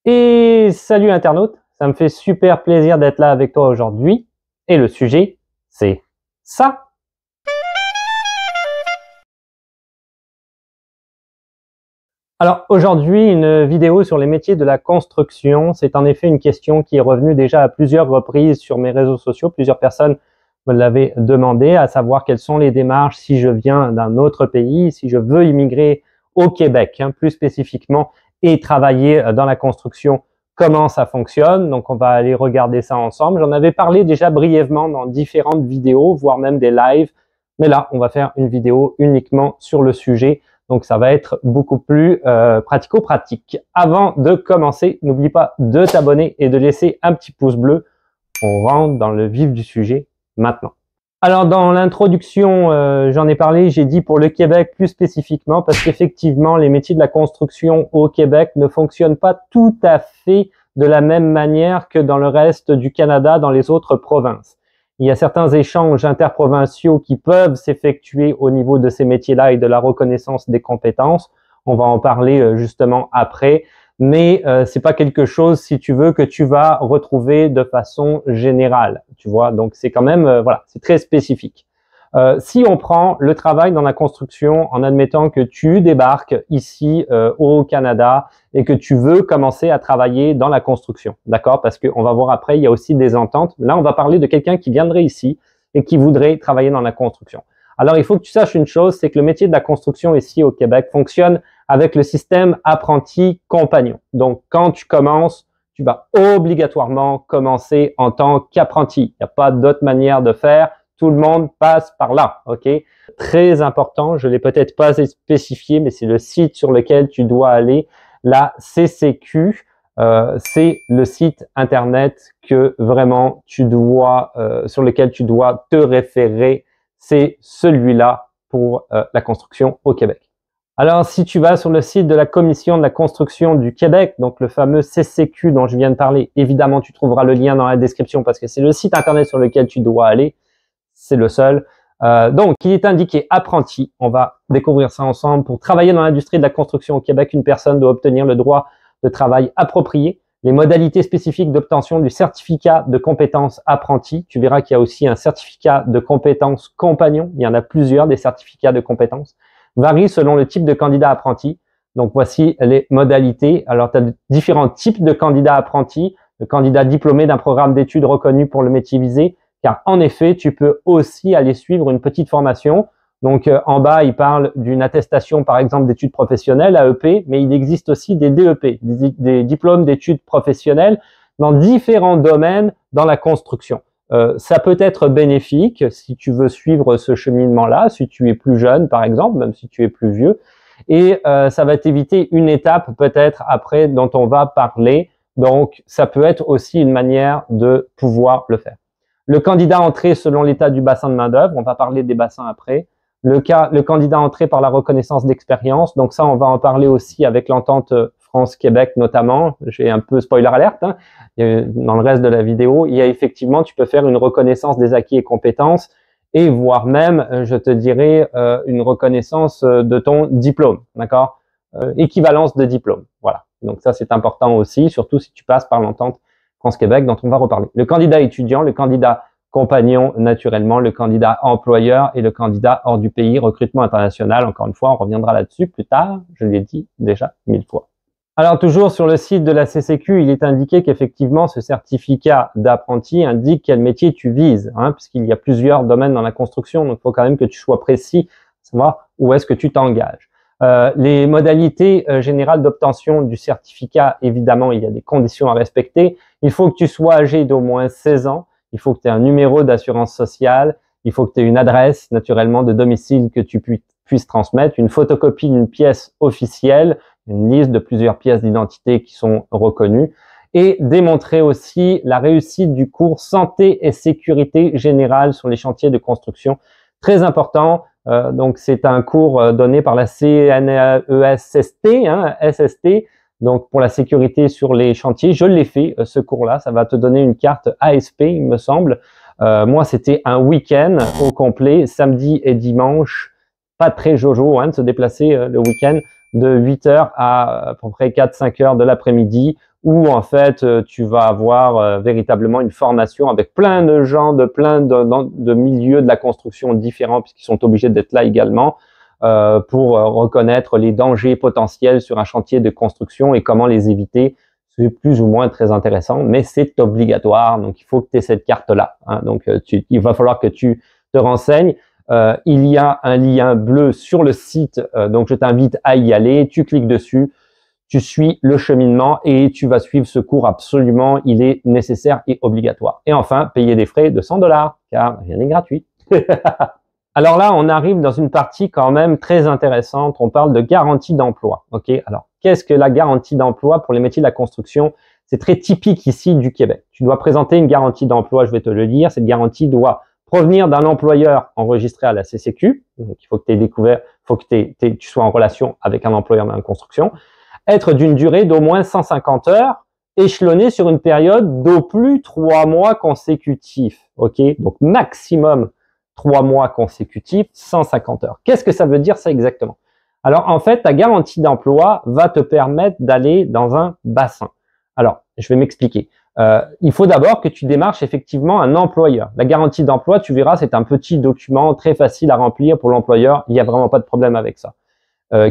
Et salut internaute, ça me fait super plaisir d'être là avec toi aujourd'hui. Et le sujet, c'est ça. Alors aujourd'hui, une vidéo sur les métiers de la construction. C'est en effet une question qui est revenue déjà à plusieurs reprises sur mes réseaux sociaux. Plusieurs personnes me l'avaient demandé, à savoir quelles sont les démarches si je viens d'un autre pays, si je veux immigrer au Québec, plus spécifiquement, et travailler dans la construction, comment ça fonctionne. Donc, on va aller regarder ça ensemble. J'en avais parlé déjà brièvement dans différentes vidéos, voire même des lives. Mais là, on va faire une vidéo uniquement sur le sujet. Donc, ça va être beaucoup plus pratico-pratique. Avant de commencer, n'oublie pas de t'abonner et de laisser un petit pouce bleu. On rentre dans le vif du sujet maintenant. Alors, dans l'introduction, j'en ai parlé, j'ai dit pour le Québec plus spécifiquement, parce qu'effectivement, les métiers de la construction au Québec ne fonctionnent pas tout à fait de la même manière que dans le reste du Canada, dans les autres provinces. Il y a certains échanges interprovinciaux qui peuvent s'effectuer au niveau de ces métiers-là et de la reconnaissance des compétences. On va en parler justement après. Mais c'est pas quelque chose, si tu veux, que tu vas retrouver de façon générale, tu vois. Donc c'est quand même, voilà, c'est très spécifique. Si on prend le travail dans la construction, en admettant que tu débarques ici au Canada et que tu veux commencer à travailler dans la construction, d'accord? Parce qu'on va voir après, il y a aussi des ententes. Là, on va parler de quelqu'un qui viendrait ici et qui voudrait travailler dans la construction. Alors, il faut que tu saches une chose, c'est que le métier de la construction ici au Québec fonctionne avec le système apprenti-compagnon. Donc, quand tu commences, tu vas obligatoirement commencer en tant qu'apprenti. Il n'y a pas d'autre manière de faire. Tout le monde passe par là, ok? Très important, je l'ai peut-être pas spécifié, mais c'est le site sur lequel tu dois aller. La CCQ, c'est le site internet que vraiment tu dois, sur lequel tu dois te référer. C'est celui-là pour la construction au Québec. Alors, si tu vas sur le site de la Commission de la construction du Québec, donc le fameux CCQ dont je viens de parler, évidemment, tu trouveras le lien dans la description parce que c'est le site internet sur lequel tu dois aller. C'est le seul. Donc, il est indiqué apprenti. On va découvrir ça ensemble. Pour travailler dans l'industrie de la construction au Québec, une personne doit obtenir le droit de travail approprié. Les modalités spécifiques d'obtention du certificat de compétences apprenti. Tu verras qu'il y a aussi un certificat de compétences compagnon. Il y en a plusieurs, des certificats de compétences. Varient selon le type de candidat apprenti. Donc, voici les modalités. Alors, tu as différents types de candidats apprentis. Le candidat diplômé d'un programme d'études reconnu pour le métier visé. Car en effet, tu peux aussi aller suivre une petite formation. Donc en bas, il parle d'une attestation, par exemple, d'études professionnelles, AEP, mais il existe aussi des DEP, des diplômes d'études professionnelles dans différents domaines dans la construction. Ça peut être bénéfique si tu veux suivre ce cheminement-là, si tu es plus jeune, par exemple, même si tu es plus vieux. Et ça va t'éviter une étape peut-être après dont on va parler. Donc ça peut être aussi une manière de pouvoir le faire. Le candidat entré selon l'état du bassin de main-d'œuvre, on va parler des bassins après. Le candidat entré par la reconnaissance d'expérience, donc ça, on va en parler aussi avec l'entente France-Québec notamment. J'ai un peu spoiler alerte, dans le reste de la vidéo. Il y a effectivement, tu peux faire une reconnaissance des acquis et compétences et voire même, je te dirais, une reconnaissance de ton diplôme, d'accord? Équivalence de diplôme, voilà. Donc ça, c'est important aussi, surtout si tu passes par l'entente France-Québec, dont on va reparler. Le candidat étudiant, le candidat compagnon, naturellement, le candidat employeur et le candidat hors du pays, recrutement international. Encore une fois, on reviendra là-dessus plus tard. Je l'ai dit déjà 1000 fois. Alors, toujours sur le site de la CCQ, il est indiqué qu'effectivement, ce certificat d'apprenti indique quel métier tu vises, puisqu'il y a plusieurs domaines dans la construction. Donc, il faut quand même que tu sois précis, savoir où est-ce que tu t'engages. Les modalités générales d'obtention du certificat, évidemment, il y a des conditions à respecter. Il faut que tu sois âgé d'au moins 16 ans. Il faut que tu aies un numéro d'assurance sociale. Il faut que tu aies une adresse, naturellement, de domicile que tu puisses transmettre, une photocopie d'une pièce officielle, une liste de plusieurs pièces d'identité qui sont reconnues et démontrer aussi la réussite du cours santé et sécurité générale sur les chantiers de construction. Très important. Donc, c'est un cours donné par la CNESST, SST, donc pour la sécurité sur les chantiers. Je l'ai fait, ce cours-là. Ça va te donner une carte ASP, il me semble. Moi, c'était un week-end au complet, samedi et dimanche. Pas très jojo de se déplacer le week-end de 8h à peu près 4-5 heures de l'après-midi où en fait tu vas avoir véritablement une formation avec plein de gens de plein de milieux de la construction différents, puisqu'ils sont obligés d'être là également pour reconnaître les dangers potentiels sur un chantier de construction et comment les éviter. C'est plus ou moins très intéressant, mais c'est obligatoire, donc il faut que tu aies cette carte-là. Hein. Donc il va falloir que tu te renseignes. Il y a un lien bleu sur le site, donc je t'invite à y aller, tu cliques dessus, tu suis le cheminement et tu vas suivre ce cours absolument, il est nécessaire et obligatoire. Et enfin, payer des frais de 100 $, car rien n'est gratuit. Alors là, on arrive dans une partie quand même très intéressante, on parle de garantie d'emploi. Ok, alors qu'est-ce que la garantie d'emploi pour les métiers de la construction? C'est très typique ici du Québec. Tu dois présenter une garantie d'emploi, je vais te le dire, cette garantie doit provenir d'un employeur enregistré à la CCQ, donc il faut que tu aies découvert, il faut que tu sois en relation avec un employeur dans la construction, être d'une durée d'au moins 150 heures, échelonnée sur une période d'au plus 3 mois consécutifs. Ok, donc maximum 3 mois consécutifs, 150 heures. Qu'est-ce que ça veut dire ça exactement? Alors en fait, ta garantie d'emploi va te permettre d'aller dans un bassin. Alors, je vais m'expliquer. Il faut d'abord que tu démarches effectivement un employeur. La garantie d'emploi, tu verras, c'est un petit document très facile à remplir pour l'employeur. Il n'y a vraiment pas de problème avec ça.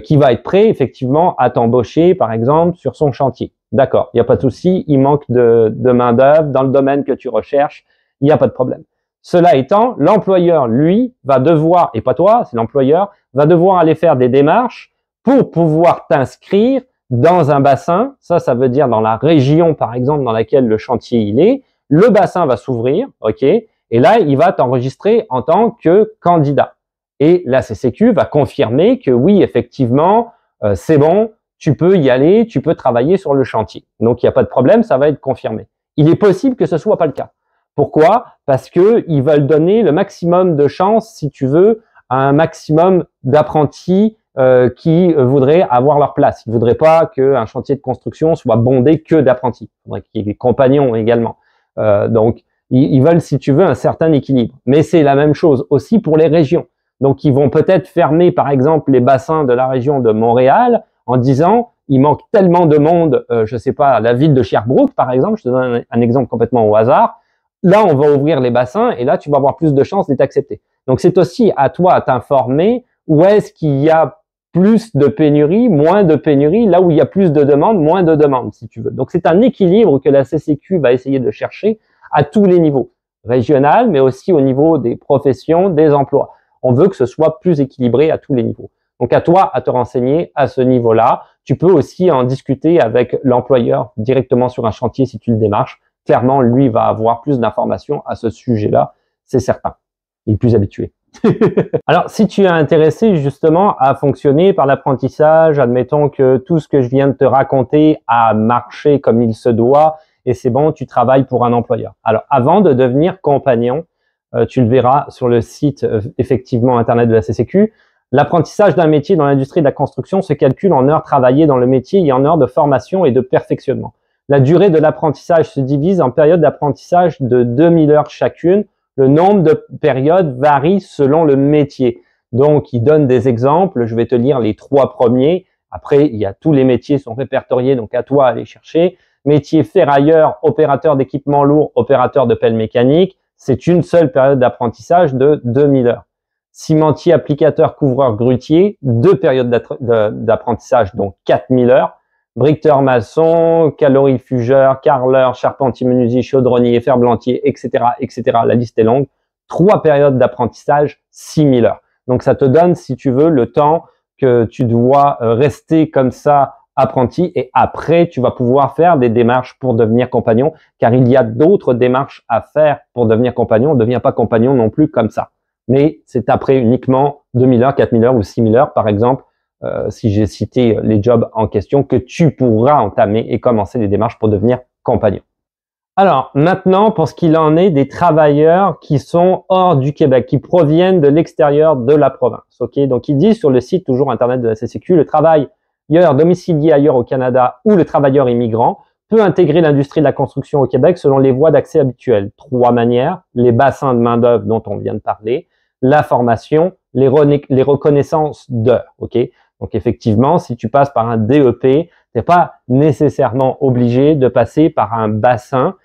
Qui va être prêt effectivement à t'embaucher, par exemple, sur son chantier. D'accord, il n'y a pas de souci, il manque de main-d'œuvre dans le domaine que tu recherches, il n'y a pas de problème. Cela étant, l'employeur, lui, va devoir, et pas toi, c'est l'employeur, va devoir aller faire des démarches pour pouvoir t'inscrire dans un bassin. Ça veut dire dans la région, par exemple, dans laquelle le chantier il est. Le bassin va s'ouvrir, ok, et là, il va t'enregistrer en tant que candidat. Et la CCQ va confirmer que oui, effectivement, c'est bon, tu peux y aller, tu peux travailler sur le chantier. Donc, il n'y a pas de problème, ça va être confirmé. Il est possible que ce soit pas le cas. Pourquoi? Parce que ils veulent donner le maximum de chances, si tu veux, à un maximum d'apprentis qui voudraient avoir leur place. Ils ne voudraient pas qu'un chantier de construction soit bondé que d'apprentis. Il faudrait qu'il y ait des compagnons également. Donc, ils veulent, si tu veux, un certain équilibre. Mais c'est la même chose aussi pour les régions. Donc, ils vont peut-être fermer, par exemple, les bassins de la région de Montréal en disant il manque tellement de monde, je sais pas, la ville de Sherbrooke, par exemple, je te donne un exemple complètement au hasard. Là, on va ouvrir les bassins et là, tu vas avoir plus de chances d'être accepté. Donc, c'est aussi à toi à t'informer où est-ce qu'il y a plus de pénurie, moins de pénurie, là où il y a plus de demandes, moins de demandes, si tu veux. Donc, c'est un équilibre que la CCQ va essayer de chercher à tous les niveaux, régional, mais aussi au niveau des professions, des emplois. On veut que ce soit plus équilibré à tous les niveaux. Donc, à toi à te renseigner à ce niveau-là. Tu peux aussi en discuter avec l'employeur directement sur un chantier si tu le démarches. Clairement, lui va avoir plus d'informations à ce sujet-là, c'est certain. Il est plus habitué. Alors, si tu es intéressé justement à fonctionner par l'apprentissage, admettons que tout ce que je viens de te raconter a marché comme il se doit et c'est bon, tu travailles pour un employeur. Alors, avant de devenir compagnon, tu le verras sur le site effectivement internet de la CCQ, l'apprentissage d'un métier dans l'industrie de la construction se calcule en heures travaillées dans le métier et en heures de formation et de perfectionnement. La durée de l'apprentissage se divise en périodes d'apprentissage de 2000 heures chacune. Le nombre de périodes varie selon le métier. Donc, il donne des exemples. Je vais te lire les 3 premiers. Après, il y a tous les métiers sont répertoriés, donc à toi d'aller chercher. Métier ferrailleur, opérateur d'équipement lourd, opérateur de pelle mécanique. C'est une seule période d'apprentissage de 2000 heures. Cimentier, applicateur, couvreur, grutier, 2 périodes d'apprentissage, donc 4000 heures. Briqueteur maçon, calorifugeur, carreleur, charpentier menuisier, chaudronnier, ferblantier, etc., etc. La liste est longue. 3 périodes d'apprentissage, 6000 heures. Donc, ça te donne, si tu veux, le temps que tu dois rester comme ça apprenti et après, tu vas pouvoir faire des démarches pour devenir compagnon car il y a d'autres démarches à faire pour devenir compagnon. On ne devient pas compagnon non plus comme ça. Mais c'est après uniquement 2000 heures, 4000 heures ou 6000 heures, par exemple, si j'ai cité les jobs en question, que tu pourras entamer et commencer les démarches pour devenir compagnon. Alors, maintenant, pour ce qu'il en est des travailleurs qui sont hors du Québec, qui proviennent de l'extérieur de la province. Ok, donc, il dit sur le site, toujours internet de la CCQ, le travailleur domicilié ailleurs au Canada ou le travailleur immigrant peut intégrer l'industrie de la construction au Québec selon les voies d'accès habituelles. 3 manières, les bassins de main-d'œuvre dont on vient de parler, la formation, les reconnaissances d'heures. Ok. Donc, effectivement, si tu passes par un DEP, tu Tu n'es pas nécessairement obligé de passer par un bassin.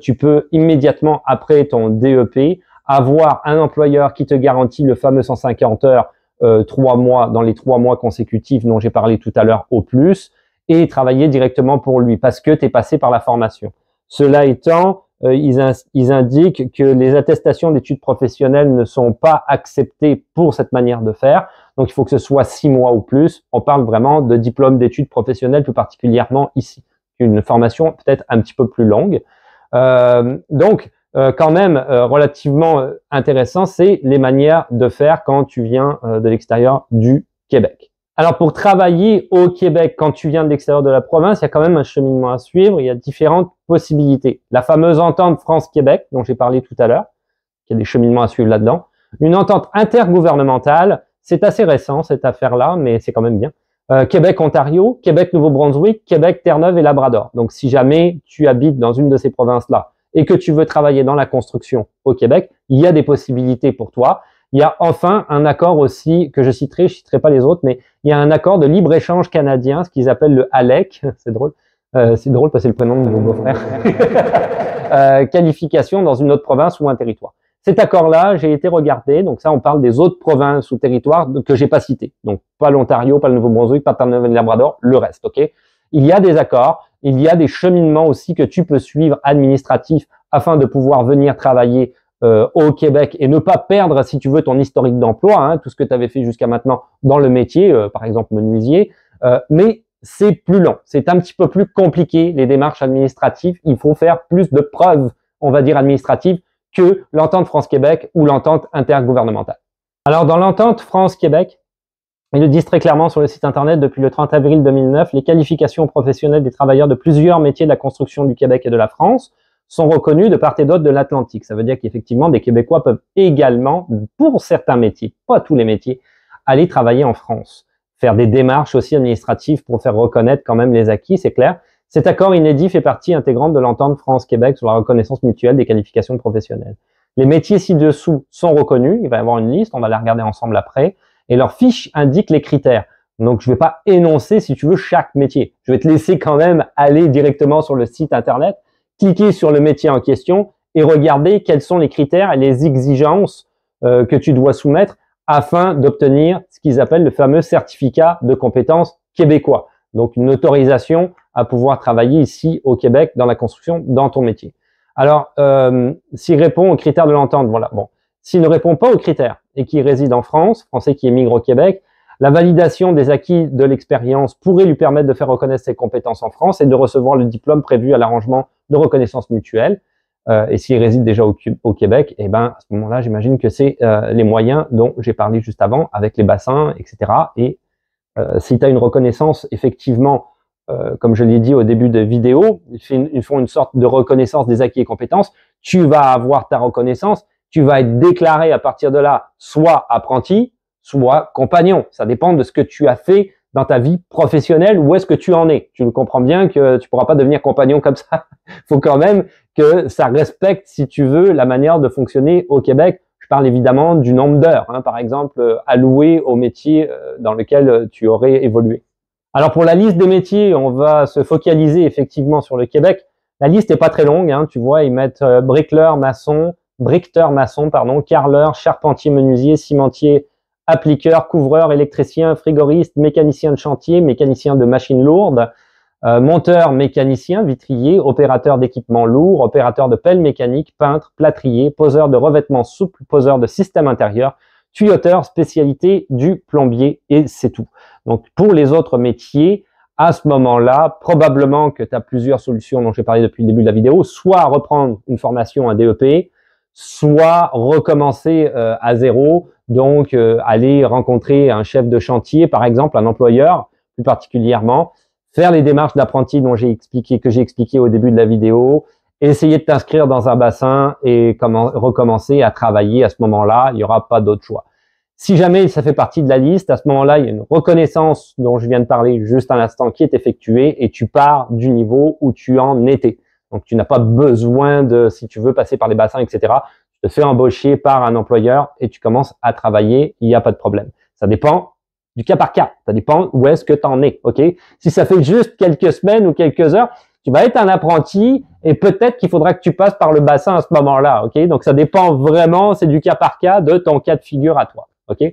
Tu peux immédiatement après ton DEP avoir un employeur qui te garantit le fameux 150 heures 3 mois dans les 3 mois consécutifs dont j'ai parlé tout à l'heure au plus et travailler directement pour lui parce que tu es passé par la formation. Cela étant, ils indiquent que les attestations d'études professionnelles ne sont pas acceptées pour cette manière de faire. Donc, il faut que ce soit 6 mois ou plus. On parle vraiment de diplôme d'études professionnelles, plus particulièrement ici. Une formation peut-être un petit peu plus longue. Quand même, relativement intéressant, c'est les manières de faire quand tu viens de l'extérieur du Québec. Alors, pour travailler au Québec, quand tu viens de l'extérieur de la province, il y a quand même un cheminement à suivre. Il y a différentes possibilités. La fameuse entente France-Québec, dont j'ai parlé tout à l'heure, il y a des cheminements à suivre là-dedans. Une entente intergouvernementale, c'est assez récent cette affaire-là, mais c'est quand même bien. Québec-Ontario, Québec-Nouveau-Brunswick, Québec-Terre-Neuve et Labrador. Donc, si jamais tu habites dans une de ces provinces-là et que tu veux travailler dans la construction au Québec, il y a des possibilités pour toi. Il y a enfin un accord aussi que je citerai pas les autres, mais il y a un accord de libre-échange canadien, ce qu'ils appellent le ALEC. C'est drôle. C'est drôle parce que c'est le prénom de mon beau-frère. Qualification dans une autre province ou un territoire. Cet accord-là, j'ai été regardé, donc ça, on parle des autres provinces ou territoires que j'ai pas cités. Donc, pas l'Ontario, pas le Nouveau-Brunswick, pas Terre-Neuve et le Labrador, le reste, ok? Il y a des accords, il y a des cheminements aussi que tu peux suivre administratifs afin de pouvoir venir travailler au Québec et ne pas perdre, si tu veux, ton historique d'emploi, hein, tout ce que tu avais fait jusqu'à maintenant dans le métier, par exemple menuisier, mais c'est plus long, c'est un petit peu plus compliqué, les démarches administratives, il faut faire plus de preuves, on va dire, administratives que l'entente France-Québec ou l'entente intergouvernementale. Alors, dans l'entente France-Québec, ils le disent très clairement sur le site internet depuis le 30 avril 2009, les qualifications professionnelles des travailleurs de plusieurs métiers de la construction du Québec et de la France sont reconnues de part et d'autre de l'Atlantique. Ça veut dire qu'effectivement, des Québécois peuvent également, pour certains métiers, pas tous les métiers, aller travailler en France. Faire des démarches aussi administratives pour faire reconnaître quand même les acquis, c'est clair. Cet accord inédit fait partie intégrante de l'entente France-Québec sur la reconnaissance mutuelle des qualifications professionnelles. Les métiers ci-dessous sont reconnus, il va y avoir une liste, on va la regarder ensemble après, et leur fiche indique les critères. Donc, je ne vais pas énoncer, si tu veux, chaque métier. Je vais te laisser quand même aller directement sur le site internet, cliquer sur le métier en question et regarder quels sont les critères et les exigences que tu dois soumettre afin d'obtenir ce qu'ils appellent le fameux certificat de compétences québécois. Donc, une autorisation à pouvoir travailler ici au Québec dans la construction, dans ton métier. Alors, s'il répond aux critères de l'entente, voilà. Bon, s'il ne répond pas aux critères et qu'il réside en France, Français qui émigre au Québec, la validation des acquis de l'expérience pourrait lui permettre de faire reconnaître ses compétences en France et de recevoir le diplôme prévu à l'arrangement de reconnaissance mutuelle. Et s'il réside déjà au Québec, eh ben, à ce moment-là, j'imagine que c'est les moyens dont j'ai parlé juste avant, avec les bassins, etc. Et si tu as une reconnaissance, effectivement, comme je l'ai dit au début de vidéo, ils font une sorte de reconnaissance des acquis et compétences, tu vas avoir ta reconnaissance, tu vas être déclaré à partir de là, soit apprenti, soit compagnon. Ça dépend de ce que tu as fait dans ta vie professionnelle, où est-ce que tu en es. Tu le comprends bien que tu pourras pas devenir compagnon comme ça. Il faut quand même que ça respecte, si tu veux, la manière de fonctionner au Québec. Je parle évidemment du nombre d'heures, hein, par exemple, allouées au métier dans lequel tu aurais évolué. Alors pour la liste des métiers, on va se focaliser effectivement sur le Québec. La liste n'est pas très longue, hein, tu vois, ils mettent bricoleur, maçon, carreleur, charpentier, menuisier, cimentier, appliqueur, couvreur, électricien, frigoriste, mécanicien de chantier, mécanicien de machines lourdes, monteur, mécanicien, vitrier, opérateur d'équipements lourds, opérateur de pelle mécanique, peintre, plâtrier, poseur de revêtements souples, poseur de système intérieur, tuyauteur, spécialité du plombier, et c'est tout. Donc, pour les autres métiers, à ce moment-là, probablement que tu as plusieurs solutions dont j'ai parlé depuis le début de la vidéo, soit reprendre une formation, un DEP, soit recommencer à zéro, donc aller rencontrer un chef de chantier, par exemple, un employeur, plus particulièrement, faire les démarches d'apprenti dont que j'ai expliqué au début de la vidéo, essayer de t'inscrire dans un bassin et recommencer à travailler à ce moment-là, il n'y aura pas d'autre choix. Si jamais ça fait partie de la liste, à ce moment-là, il y a une reconnaissance dont je viens de parler juste à l'instant qui est effectuée et tu pars du niveau où tu en étais. Donc, tu n'as pas besoin de, si tu veux passer par les bassins, etc., tu te fais embaucher par un employeur et tu commences à travailler, il n'y a pas de problème. Ça dépend du cas par cas. Ça dépend où est-ce que tu en es, ok? Si ça fait juste quelques semaines ou quelques heures, tu vas être un apprenti et peut-être qu'il faudra que tu passes par le bassin à ce moment-là, ok? Donc, ça dépend vraiment, c'est du cas par cas de ton cas de figure à toi, ok?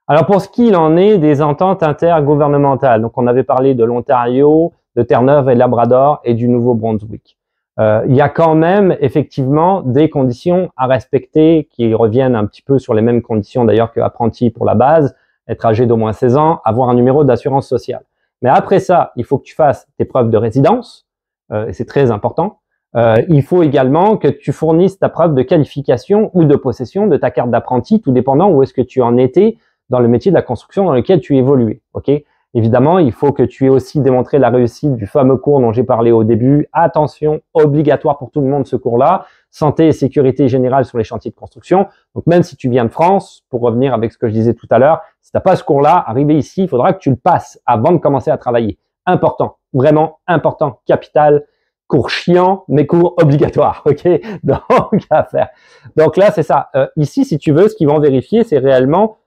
Alors, pour ce qu'il en est des ententes intergouvernementales, donc on avait parlé de l'Ontario, de Terre-Neuve et Labrador et du Nouveau-Brunswick. Il y a quand même effectivement des conditions à respecter qui reviennent un petit peu sur les mêmes conditions d'ailleurs que apprenti pour la base, être âgé d'au moins 16 ans, avoir un numéro d'assurance sociale. Mais après ça, il faut que tu fasses tes preuves de résidence, et c'est très important. Il faut également que tu fournisses ta preuve de qualification ou de possession de ta carte d'apprenti, tout dépendant où est-ce que tu en étais dans le métier de la construction dans lequel tu évoluais. Ok? Évidemment, il faut que tu aies aussi démontré la réussite du fameux cours dont j'ai parlé au début. Attention, obligatoire pour tout le monde ce cours-là. Santé et sécurité générale sur les chantiers de construction. Donc même si tu viens de France, pour revenir avec ce que je disais tout à l'heure, si tu n'as pas ce cours-là, arrivé ici, il faudra que tu le passes avant de commencer à travailler. Important, vraiment important, capital, cours chiant, mais cours obligatoire, ok? Donc à faire. Donc là, c'est ça. Ici, si tu veux, ce qu'ils vont vérifier, c'est réellement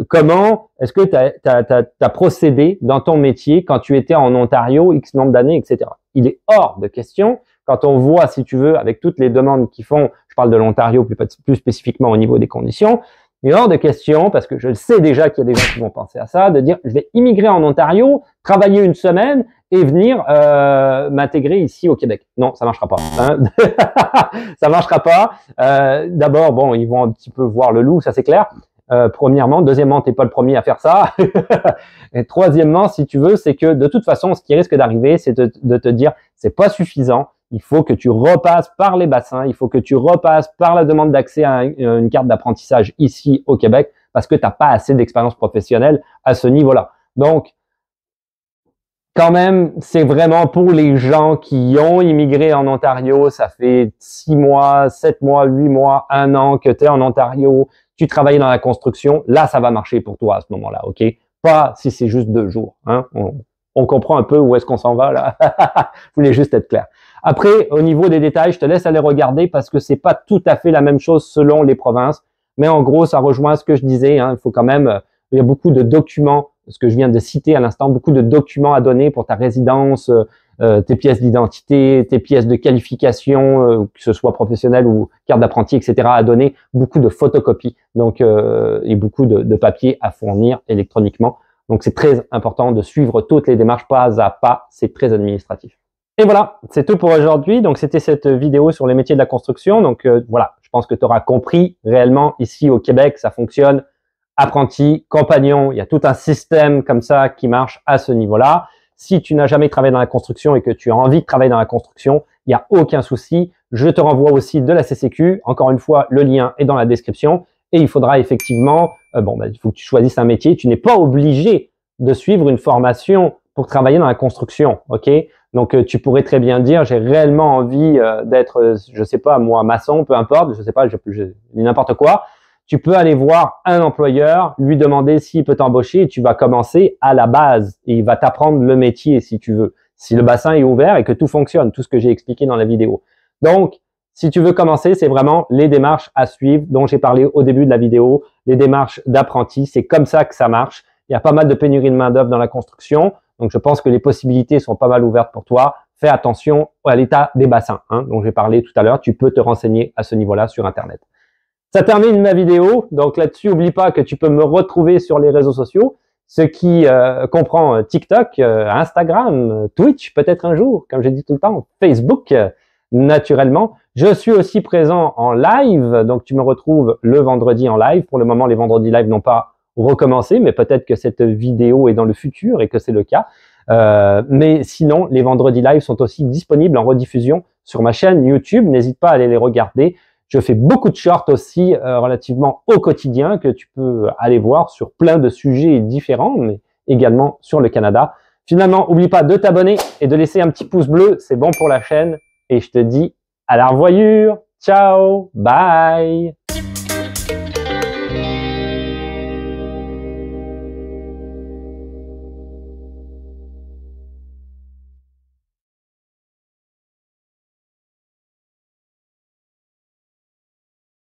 comment est-ce que tu as procédé dans ton métier quand tu étais en Ontario, X nombre d'années, etc. Il est hors de question, quand on voit, si tu veux, avec toutes les demandes qu'ils font, je parle de l'Ontario plus spécifiquement au niveau des conditions, il est hors de question, parce que je sais déjà qu'il y a des gens qui vont penser à ça, de dire je vais immigrer en Ontario, travailler une semaine et venir m'intégrer ici au Québec. Non, ça marchera pas. Hein. Ça marchera pas. D'abord, bon, ils vont un petit peu voir le loup, ça c'est clair. Premièrement, deuxièmement, t'es pas le premier à faire ça. Et troisièmement, si tu veux, c'est que de toute façon, ce qui risque d'arriver, c'est de te dire, c'est pas suffisant. Il faut que tu repasses par les bassins, il faut que tu repasses par la demande d'accès à une carte d'apprentissage ici au Québec, parce que t'as pas assez d'expérience professionnelle à ce niveau-là. Donc, quand même, c'est vraiment pour les gens qui ont immigré en Ontario, ça fait 6 mois, 7 mois, 8 mois, 1 an que tu es en Ontario, tu travailles dans la construction, là, ça va marcher pour toi à ce moment-là, ok? Pas si c'est juste 2 jours, hein? On comprend un peu où est-ce qu'on s'en va, là. Je voulais juste être clair. Après, au niveau des détails, je te laisse aller regarder parce que c'est pas tout à fait la même chose selon les provinces. Mais en gros, ça rejoint ce que je disais, hein. Il faut quand même, il y a beaucoup de documents, ce que je viens de citer à l'instant, beaucoup de documents à donner pour ta résidence, tes pièces d'identité, tes pièces de qualification, que ce soit professionnelle ou carte d'apprenti, etc. à donner, beaucoup de photocopies, donc et beaucoup de papiers à fournir électroniquement. Donc c'est très important de suivre toutes les démarches pas à pas, c'est très administratif. Et voilà, c'est tout pour aujourd'hui. Donc c'était cette vidéo sur les métiers de la construction. Donc voilà, je pense que tu auras compris réellement ici au Québec, ça fonctionne. Apprenti, compagnon, il y a tout un système comme ça qui marche à ce niveau-là. Si tu n'as jamais travaillé dans la construction et que tu as envie de travailler dans la construction, il n'y a aucun souci. Je te renvoie aussi de la CCQ. Encore une fois, le lien est dans la description. Et il faudra effectivement, il faut que tu choisisses un métier. Tu n'es pas obligé de suivre une formation pour travailler dans la construction, ok? Donc, tu pourrais très bien dire, j'ai réellement envie d'être, je sais pas, moi, maçon, peu importe, je sais pas, je n'importe quoi. Tu peux aller voir un employeur, lui demander s'il peut t'embaucher et tu vas commencer à la base et il va t'apprendre le métier si tu veux. Si le bassin est ouvert et que tout fonctionne, tout ce que j'ai expliqué dans la vidéo. Donc, si tu veux commencer, c'est vraiment les démarches à suivre dont j'ai parlé au début de la vidéo, les démarches d'apprenti. C'est comme ça que ça marche. Il y a pas mal de pénurie de main-d'œuvre dans la construction. Donc, je pense que les possibilités sont pas mal ouvertes pour toi. Fais attention à l'état des bassins, hein, dont j'ai parlé tout à l'heure. Tu peux te renseigner à ce niveau-là sur Internet. Ça termine ma vidéo. Donc là-dessus, n'oublie pas que tu peux me retrouver sur les réseaux sociaux, ce qui comprend TikTok, Instagram, Twitch, peut-être un jour, comme j'ai dit tout le temps, Facebook, naturellement. Je suis aussi présent en live, donc tu me retrouves le vendredi en live. Pour le moment, les vendredis live n'ont pas recommencé, mais peut-être que cette vidéo est dans le futur et que c'est le cas. Mais sinon, les vendredis live sont aussi disponibles en rediffusion sur ma chaîne YouTube. N'hésite pas à aller les regarder. Je fais beaucoup de shorts aussi relativement au quotidien que tu peux aller voir sur plein de sujets différents, mais également sur le Canada. Finalement, n'oublie pas de t'abonner et de laisser un petit pouce bleu, c'est bon pour la chaîne. Et je te dis à la revoyure, ciao, bye.